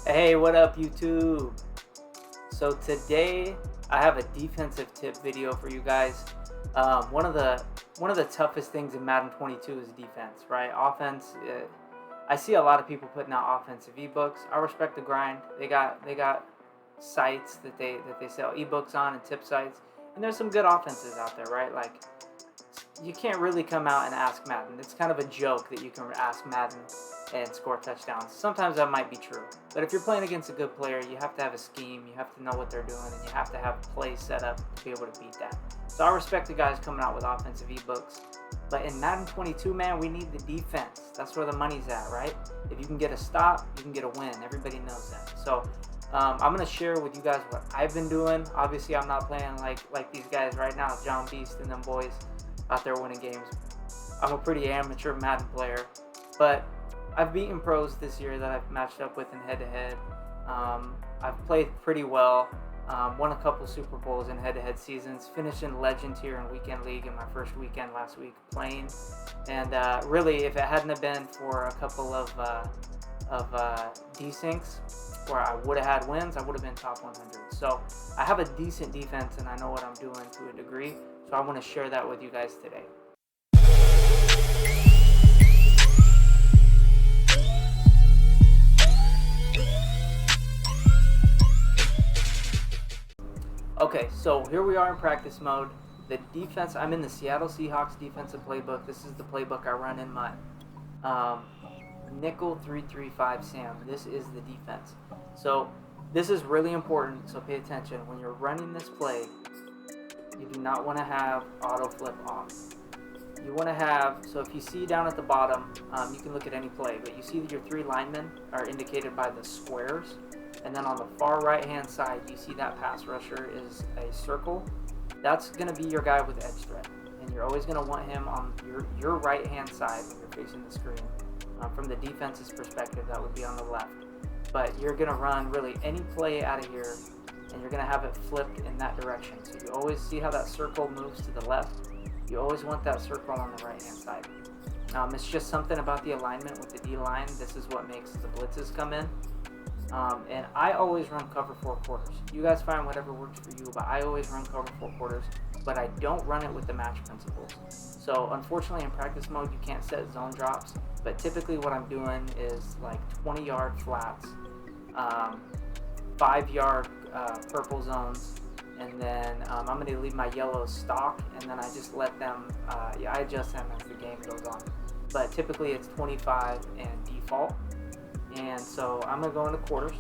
Hey, what up, YouTube? So today I have a defensive tip video for you guys. One of the toughest things in Madden 22 is defense, right? Offense. I see a lot of people putting out offensive ebooks. I respect the grind. They got sites that they sell ebooks on and tip sites, and there's some good offenses out there, right? Like, you can't really come out and ask Madden. It's kind of a joke that you can ask Madden and score touchdowns. Sometimes that might be true. But if you're playing against a good player, you have to have a scheme, you have to know what they're doing, and you have to have plays set up to be able to beat that. So I respect the guys coming out with offensive ebooks. But in Madden 22, man, we need the defense. That's where the money's at, right? If you can get a stop, you can get a win. Everybody knows that. So I'm going to share with you guys what I've been doing. Obviously, I'm not playing like these guys right now, John Beast and them boys out there winning games. I'm a pretty amateur Madden player, but I've beaten pros this year that I've matched up with in head-to-head. I've played pretty well, won a couple Super Bowls in head-to-head seasons, finished in Legend here in Weekend League in my first weekend last week playing. And really, if it hadn't have been for a couple of desyncs where I would have had wins, I would have been top 100. So I have a decent defense and I know what I'm doing to a degree. So I want to share that with you guys today. Okay, so here we are in practice mode. The defense, I'm in the Seattle Seahawks defensive playbook. This is the playbook I run in my nickel 3-3-5 Sam. This is the defense. So this is really important, so pay attention. When you're running this play, you do not want to have auto flip off. You want to have, so if you see down at the bottom, you can look at any play, but you see that your three linemen are indicated by the squares. And then on the far right hand side, you see that pass rusher is a circle. That's going to be your guy with edge threat. And you're always going to want him on your right hand side when you're facing the screen. From the defense's perspective, that would be on the left. But you're going to run really any play out of here, and you're going to have it flipped in that direction. So you always see how that circle moves to the left. You always want that circle on the right hand side. It's just something about the alignment with the D-line. This is what makes the blitzes come in. And I always run cover 4 quarters. You guys find whatever works for you, but I always run cover 4 quarters, but I don't run it with the match principles. So unfortunately in practice mode, you can't set zone drops, but typically what I'm doing is like 20-yard flats, 5-yard purple zones, and then I'm going to leave my yellows stock, and then I just let them, I adjust them as the game goes on. But typically it's 25 and default. And so I'm going to go into quarters,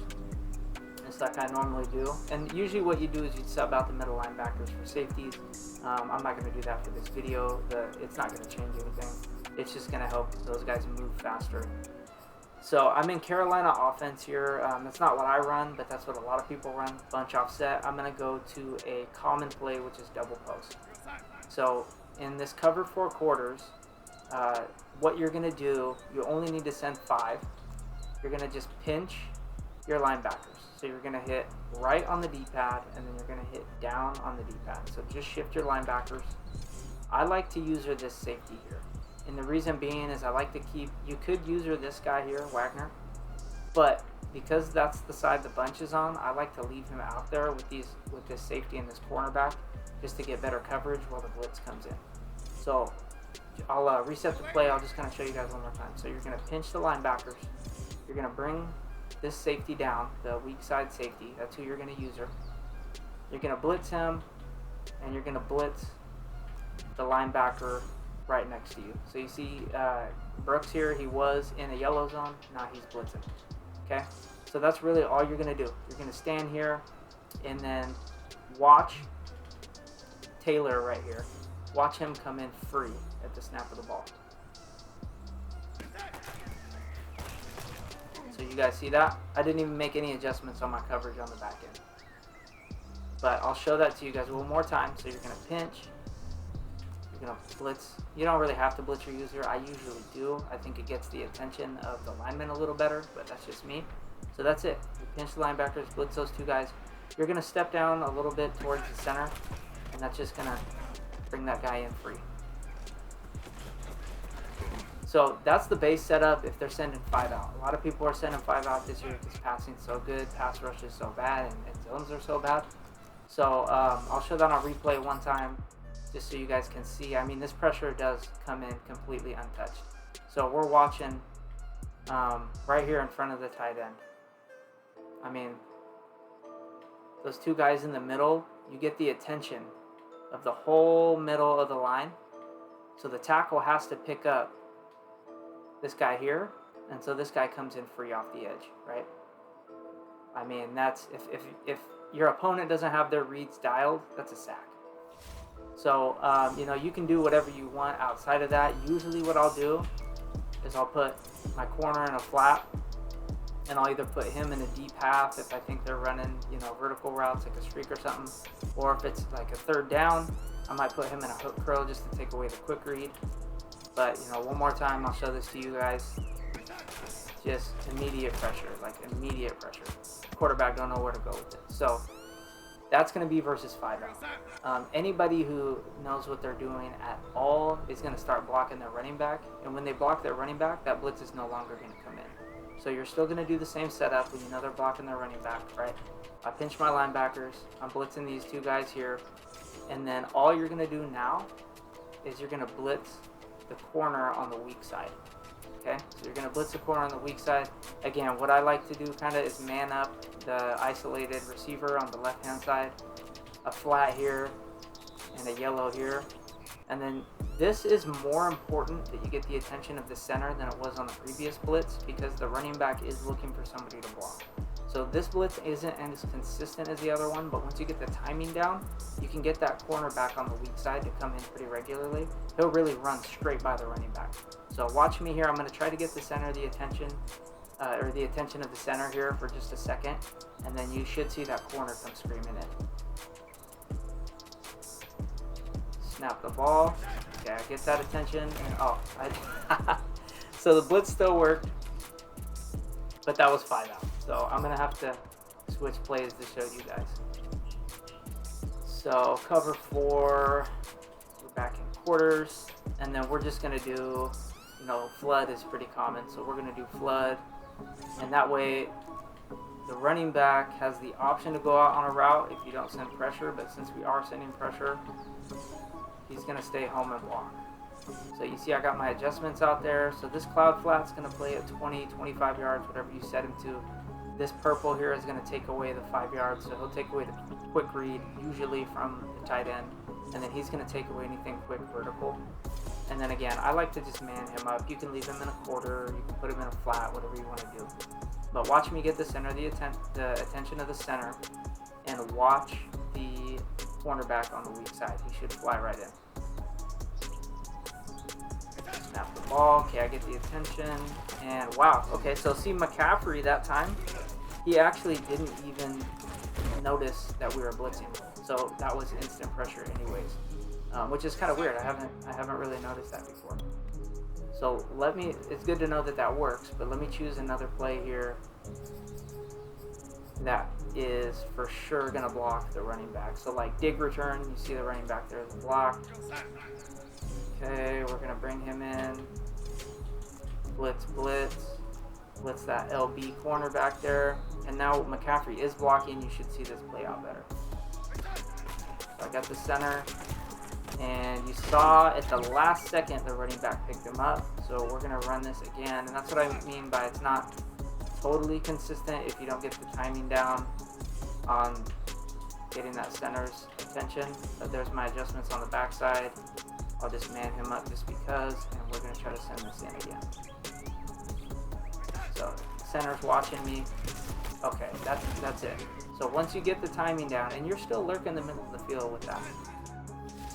just like I normally do. And usually what you do is you sub out the middle linebackers for safeties. I'm not going to do that for this video. It's not going to change anything. It's just going to help those guys move faster. So I'm in Carolina offense here. That's not what I run, but that's what a lot of people run, bunch offset. I'm going to go to a common play, which is double post. So in this cover 4 quarters, what you're going to do, you only need to send 5. You're going to just pinch your linebackers. So you're going to hit right on the D-pad, and then you're going to hit down on the D-pad. So just shift your linebackers. I like to user this safety here. And the reason being is I like to keep, you could user this guy here, Wagner, but because that's the side the bunch is on, I like to leave him out there with this safety and this cornerback just to get better coverage while the blitz comes in. So I'll reset the play. I'll just kind of show you guys one more time. So you're going to pinch the linebackers. You're going to bring this safety down, the weak side safety. That's who you're going to use her. You're going to blitz him, and you're going to blitz the linebacker right next to you. So you see Brooks here, he was in a yellow zone. Now he's blitzing. Okay? So that's really all you're going to do. You're going to stand here and then watch Taylor right here. Watch him come in free at the snap of the ball. So you guys see that? I didn't even make any adjustments on my coverage on the back end. But I'll show that to you guys one more time. So you're going to pinch. You're going to blitz. You don't really have to blitz your user. I usually do. I think it gets the attention of the lineman a little better, but that's just me. So that's it. You pinch the linebackers, blitz those 2 guys. You're going to step down a little bit towards the center, and that's just going to bring that guy in free. So that's the base setup if they're sending 5 out. A lot of people are sending 5 out this year because passing's so good, pass rush is so bad, and zones are so bad. So I'll show that on replay one time just so you guys can see. I mean, this pressure does come in completely untouched. So we're watching right here in front of the tight end. I mean, those two guys in the middle, you get the attention of the whole middle of the line. So the tackle has to pick up this guy here, and so this guy comes in free off the edge, right? I mean, that's if your opponent doesn't have their reads dialed, that's a sack. So you know, you can do whatever you want outside of that. Usually what I'll do is I'll put my corner in a flat, and I'll either put him in a deep half if I think they're running, you know, vertical routes like a streak or something, or if it's like a third down, I might put him in a hook curl just to take away the quick read. But, you know, one more time, I'll show this to you guys. Just immediate pressure, like immediate pressure. Quarterback don't know where to go with it. So that's going to be versus 5 out. Anybody who knows what they're doing at all is going to start blocking their running back. And when they block their running back, that blitz is no longer going to come in. So you're still going to do the same setup when you know they're blocking their running back, right? I pinch my linebackers. I'm blitzing these two guys here. And then all you're going to do now is you're going to blitz the corner on the weak side. Okay, so you're going to blitz the corner on the weak side. Again, what I like to do kind of is man up the isolated receiver on the left-hand side, a flat here, and a yellow here. And then this is more important that you get the attention of the center than it was on the previous blitz, because the running back is looking for somebody to block. So this blitz isn't as consistent as the other one, but once you get the timing down, you can get that cornerback on the weak side to come in pretty regularly. He'll really run straight by the running back. So watch me here. I'm going to try to get the center the attention, or the attention of the center here for just a second, and then you should see that corner come screaming in. Snap the ball. Okay, I get that attention, and so the blitz still worked, but that was 5 out. So I'm going to have to switch plays to show you guys. So cover 4, we're back in quarters, and then we're just going to do, you know, flood is pretty common. So we're going to do flood, and that way the running back has the option to go out on a route if you don't send pressure, but since we are sending pressure, he's going to stay home and block. So you see I got my adjustments out there. So this cloud flat's going to play at 20, 25 yards, whatever you set him to. This purple here is going to take away the 5 yards, so he'll take away the quick read, usually from the tight end, and then he's going to take away anything quick vertical. And then again, I like to just man him up. You can leave him in a quarter, you can put him in a flat, whatever you want to do. But watch me get the center, the attention of the center, and watch the cornerback on the weak side. He should fly right in. Snap the ball. Okay, I get the attention, and wow. Okay, so see McCaffrey that time, he actually didn't even notice that we were blitzing, so that was instant pressure anyways, which is kind of weird. I haven't really noticed that before. So it's good to know that that works, but let me choose another play here that is for sure gonna block the running back. So like dig return, you see the running back there is blocked. Okay, we're gonna bring him in. Blitz that LB corner back there. And now McCaffrey is blocking. You should see this play out better. So I got the center. And you saw at the last second the running back picked him up. So we're gonna run this again. And that's what I mean by it's not totally consistent if you don't get the timing down on getting that center's attention. But there's my adjustments on the backside. I'll just man him up just because, and we're going to try to send this in again. So center's watching me. Okay, that's it. So once you get the timing down, and you're still lurking the middle of the field with that.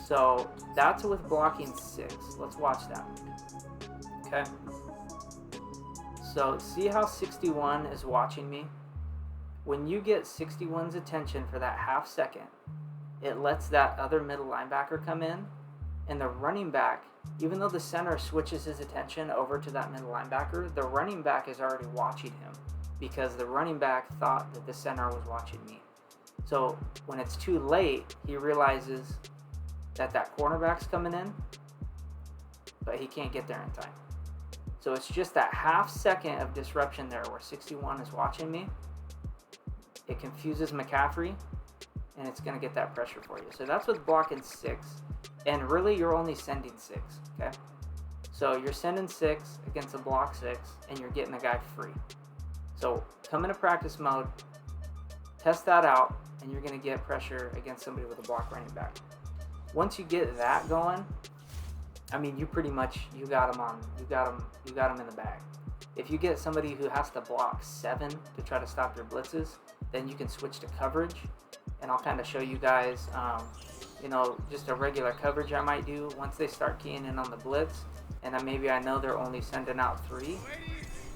So that's with blocking 6. Let's watch that. Okay. So see how 61 is watching me? When you get 61's attention for that half second, it lets that other middle linebacker come in. And the running back, even though the center switches his attention over to that middle linebacker, the running back is already watching him because the running back thought that the center was watching me. So when it's too late, he realizes that cornerback's coming in, but he can't get there in time. So it's just that half second of disruption there where 61 is watching me. It confuses McCaffrey, and it's going to get that pressure for you. So that's with blocking 6. And really, you're only sending 6, okay? So you're sending 6 against a block 6, and you're getting the guy free. So come into practice mode, test that out, and you're going to get pressure against somebody with a block running back. Once you get that going, I mean, you pretty much, you got them in the bag. If you get somebody who has to block 7 to try to stop your blitzes, then you can switch to coverage. And I'll kind of show you guys, just a regular coverage I might do once they start keying in on the blitz. And then maybe I know they're only sending out 3.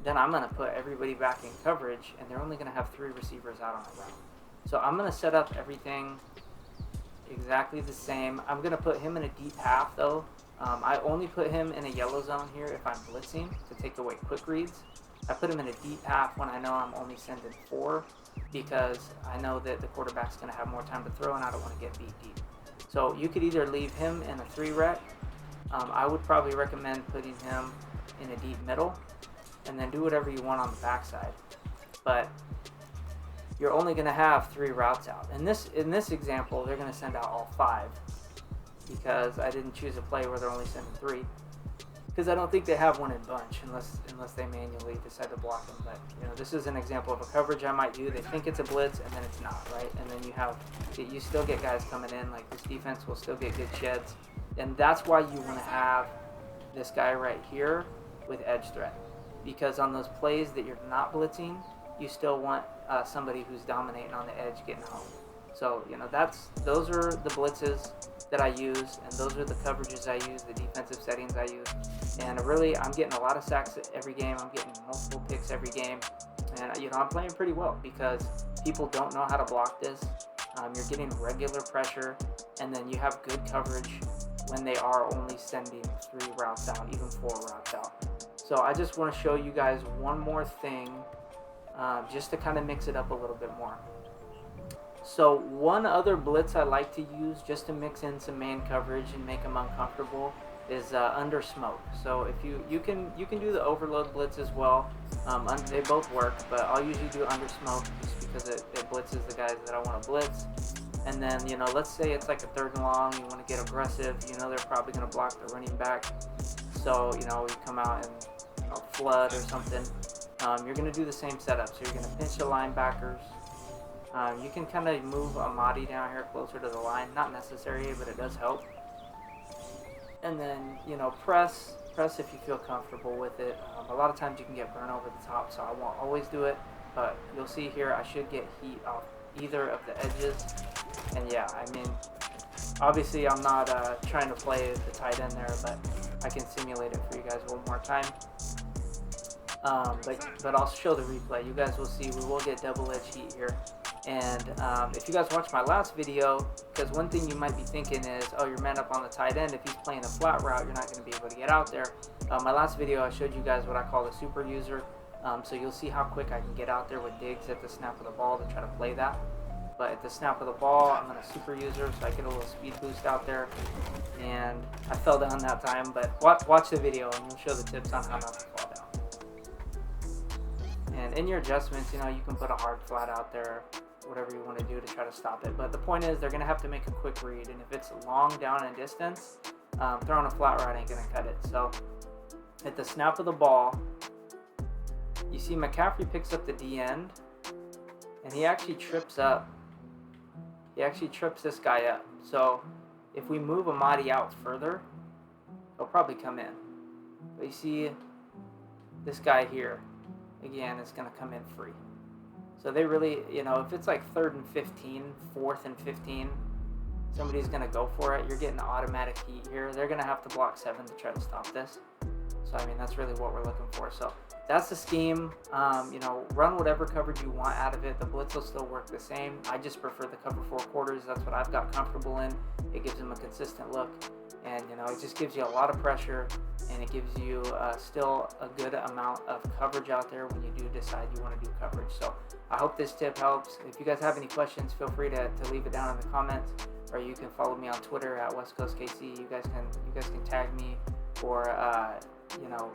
Then I'm going to put everybody back in coverage, and they're only going to have 3 receivers out on the ground. So I'm going to set up everything exactly the same. I'm going to put him in a deep half, though. I only put him in a yellow zone here if I'm blitzing to take away quick reads. I put him in a deep half when I know I'm only sending 4 because I know that the quarterback's going to have more time to throw and I don't want to get beat deep. So you could either leave him in a 3 rec. I would probably recommend putting him in a deep middle and then do whatever you want on the backside. But you're only going to have 3 routes out. In this example, they're going to send out all 5. Because I didn't choose a play where they're only sending 3, because I don't think they have one in bunch unless they manually decide to block them. But this is an example of a coverage I might do. They think it's a blitz and then it's not, right? And then you still get guys coming in. Like this defense will still get good sheds, and that's why you want to have this guy right here with edge threat, because on those plays that you're not blitzing, you still want somebody who's dominating on the edge getting home. So those are the blitzes that I use, and those are the coverages I use, the defensive settings I use. And really, I'm getting a lot of sacks every game. I'm getting multiple picks every game, and I'm playing pretty well because people don't know how to block this. You're getting regular pressure, and then you have good coverage when they are only sending 3 routes out, even 4 routes out. So I just want to show you guys one more thing, just to kind of mix it up a little bit more. So one other blitz I like to use just to mix in some man coverage and make them uncomfortable is under smoke. So if you can do the overload blitz as well. They both work, but I'll usually do under smoke just because it blitzes the guys that I want to blitz. And then let's say it's like a 3rd and long, you want to get aggressive. They're probably going to block the running back. So we come out and flood or something. You're going to do the same setup. So you're going to pinch the linebackers. You can kind of move Amadi down here closer to the line. Not necessary, but it does help. And then, press if you feel comfortable with it. A lot of times you can get burnt over the top, so I won't always do it. But you'll see here, I should get heat off either of the edges. And yeah, I mean, obviously I'm not trying to play the tight end there, but I can simulate it for you guys one more time. But I'll show the replay. You guys will see we will get double edge heat here. And if you guys watched my last video, because one thing you might be thinking is, oh, you're man up on the tight end. If he's playing a flat route, you're not going to be able to get out there. My last video, I showed you guys what I call the super user. So you'll see how quick I can get out there with digs at the snap of the ball to try to play that. But at the snap of the ball, I'm going to super user, so I get a little speed boost out there. And I fell down that time, but watch the video and we'll show the tips on how not to fall down. And in your adjustments, you can put a hard flat out there, whatever you want to do to try to stop it. But the point is, they're going to have to make a quick read, and if it's long down and distance, throwing a flat route ain't going to cut it. So at the snap of the ball, you see McCaffrey picks up the D end, and he actually trips up. He actually trips this guy up. So if we move Amadi out further, he'll probably come in. But you see this guy here, again, is going to come in free. So they really, if it's like 3rd and 15, 4th and 15, somebody's going to go for it. You're getting automatic heat here. They're going to have to block 7 to try to stop this. So, I mean, that's really what we're looking for. So that's the scheme. Run whatever coverage you want out of it. The blitz will still work the same. I just prefer the cover 4 quarters. That's what I've got comfortable in. It gives them a consistent look. And, it just gives you a lot of pressure, and it gives you still a good amount of coverage out there when you do decide you want to do coverage. So I hope this tip helps. If you guys have any questions, feel free to leave it down in the comments, or you can follow me on Twitter at West Coast KC. You guys can tag me or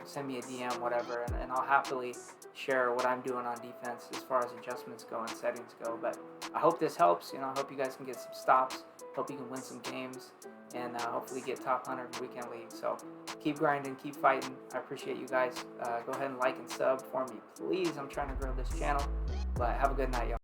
send me a DM, whatever, and I'll happily share what I'm doing on defense as far as adjustments go and settings go. But I hope this helps. I hope you guys can get some stops. Hope you can win some games, and hopefully get top 100 weekend league. So keep grinding, keep fighting. I appreciate you guys. Go ahead and like and sub for me, please. I'm trying to grow this channel. But have a good night, y'all.